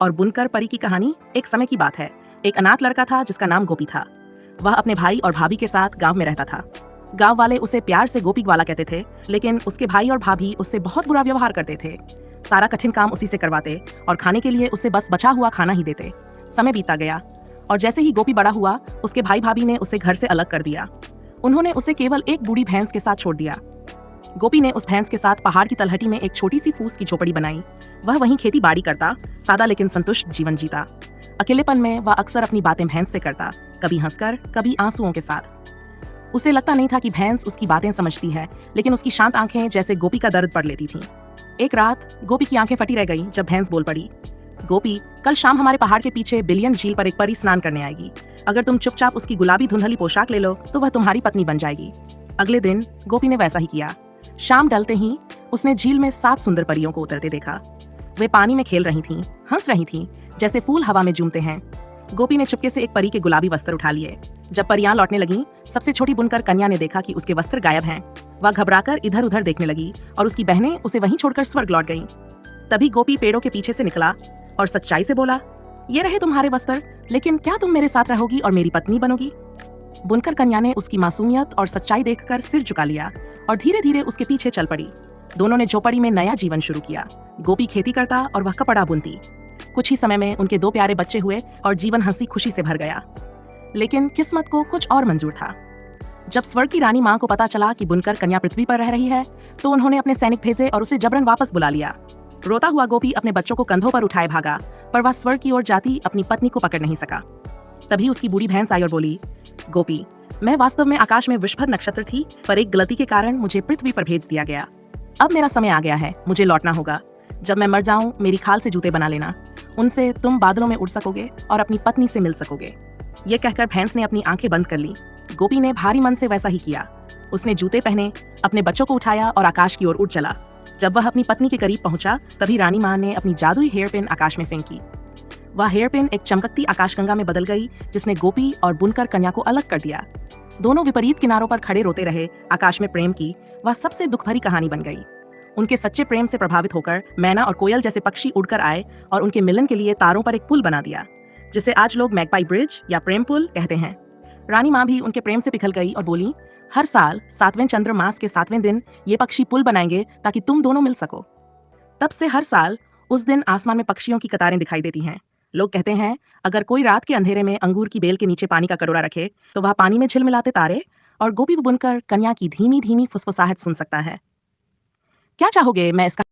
और बुनकर परी की कहानी एक समय की बात है। एक अनाथ लड़का था जिसका नाम गोपी था। वह अपने भाई और भाभी के साथ गांव में रहता था। गांव वाले उसे प्यार से गोपी वाला कहते थे, लेकिन उसके भाई और भाभी उससे बहुत बुरा व्यवहार करते थे। सारा कठिन काम उसी से करवाते और खाने के लिए उसे बस बचा हुआ खाना ही देते। समय बीतता गया और जैसे ही गोपी बड़ा हुआ, उसके भाई भाभी ने उसे घर से अलग कर दिया। उन्होंने उसे केवल एक बूढ़ी भैंस के साथ छोड़ दिया। गोपी ने उस भैंस के साथ पहाड़ की तलहटी में एक छोटी सी फूस की झोपड़ी बनाई। वह वहीं खेती बाड़ी करता, सादा लेकिन संतुष्ट जीवन जीता। अकेलेपन में वह अक्सर अपनी बातें भैंस से करता, कभी हंसकर, कभी आंसुओं के साथ। उसे लगता नहीं था कि भैंस उसकी बातें समझती है, लेकिन उसकी शांत आंखें जैसे गोपी का दर्द पढ़ लेती थीं। एक रात गोपी की आंखें फटी रह गईं जब भैंस बोल पड़ी, गोपी, कल शाम हमारे पहाड़ के पीछे बिलियन झील पर एक परी स्नान करने आएगी। अगर तुम चुपचाप उसकी गुलाबी धुंधली पोशाक ले लो तो वह तुम्हारी पत्नी बन जाएगी। अगले दिन गोपी ने वैसा ही किया। शाम ढलते ही उसने झील में 7 सुंदर परियों को उतरते देखा। वे पानी में खेल रही थीं, हंस रही थीं, जैसे फूल हवा में झूमते हैं। गोपी ने चुपके से एक परी के गुलाबी वस्त्र उठा लिए। जब परियां लौटने लगीं, सबसे छोटी बुनकर कन्या ने देखा कि उसके वस्त्र गायब हैं। वह घबराकर इधर उधर देखने लगी और उसकी बहनें उसे वहीं छोड़कर स्वर्ग लौट गईं। तभी गोपी पेड़ों के पीछे से निकला और सच्चाई से बोला, ये रहे तुम्हारे वस्त्र, लेकिन क्या तुम मेरे साथ रहोगी और मेरी पत्नी बनोगी? बुनकर कन्या ने उसकी मासूमियत और सच्चाई देखकर सिर झुका लिया और धीरे धीरे उसके पीछे चल पड़ी। दोनों ने झोपड़ी में नया जीवन शुरू किया। गोपी खेती करता और वह कपड़ा बुनती। कुछ ही समय में उनके 2 प्यारे बच्चे हुए और जीवन हंसी खुशी से भर गया। लेकिन किस्मत को कुछ और मंजूर था। जब स्वर्ग की रानी माँ को पता चला कि बुनकर कन्या पृथ्वी पर रह रही है, तो उन्होंने अपने सैनिक भेजे और उसे जबरन वापस बुला लिया। रोता हुआ गोपी अपने बच्चों को कंधों पर उठाए भागा, पर वह स्वर्ग की ओर जाती अपनी पत्नी को पकड़ नहीं सका। तभी उसकी बूढ़ी भैंस आई और बोली, गोपी, मैं वास्तव में आकाश में विषभर नक्षत्र थी, पर एक गलती के कारण मुझे पृथ्वी पर भेज दिया गया। अब मेरा समय आ गया है, मुझे लौटना होगा। जब मैं मर जाऊं, मेरी खाल से जूते बना लेना। उनसे तुम बादलों में उड़ सकोगे और अपनी पत्नी से मिल सकोगे। ये कहकर भैंस ने अपनी आंखें बंद कर ली। गोपी ने भारी मन से वैसा ही किया। उसने जूते पहने, अपने बच्चों को उठाया और आकाश की ओर उड़ चला। जब वह अपनी पत्नी के करीब पहुंचा, तभी रानी माँ ने अपनी जादुई हेयरपिन आकाश में फेंकी। वह हेयरपिन एक चमकती आकाशगंगा में बदल गई, जिसने गोपी और बुनकर कन्या को अलग कर दिया। दोनों विपरीत किनारों पर खड़े रोते रहे। आकाश में प्रेम की वह सबसे दुख भरी कहानी बन गई। उनके सच्चे प्रेम से प्रभावित होकर मैना और कोयल जैसे पक्षी उड़कर आए और उनके मिलन के लिए तारों पर एक पुल बना दिया, जिसे आज लोग मैगपाई ब्रिज या प्रेम पुल कहते हैं। रानी माँ भी उनके प्रेम से पिघल गई और बोली, हर साल 7वें चंद्र मास के 7वें दिन ये पक्षी पुल बनाएंगे ताकि तुम दोनों मिल सको। तब से हर साल उस दिन आसमान में पक्षियों की कतारें दिखाई देती हैं। लोग कहते हैं, अगर कोई रात के अंधेरे में अंगूर की बेल के नीचे पानी का कटोरा रखे, तो वह पानी में झिलमिलाते तारे और गोपी बुनकर कन्या की धीमी धीमी फुसफुसाहट सुन सकता है। क्या चाहोगे मैं इसका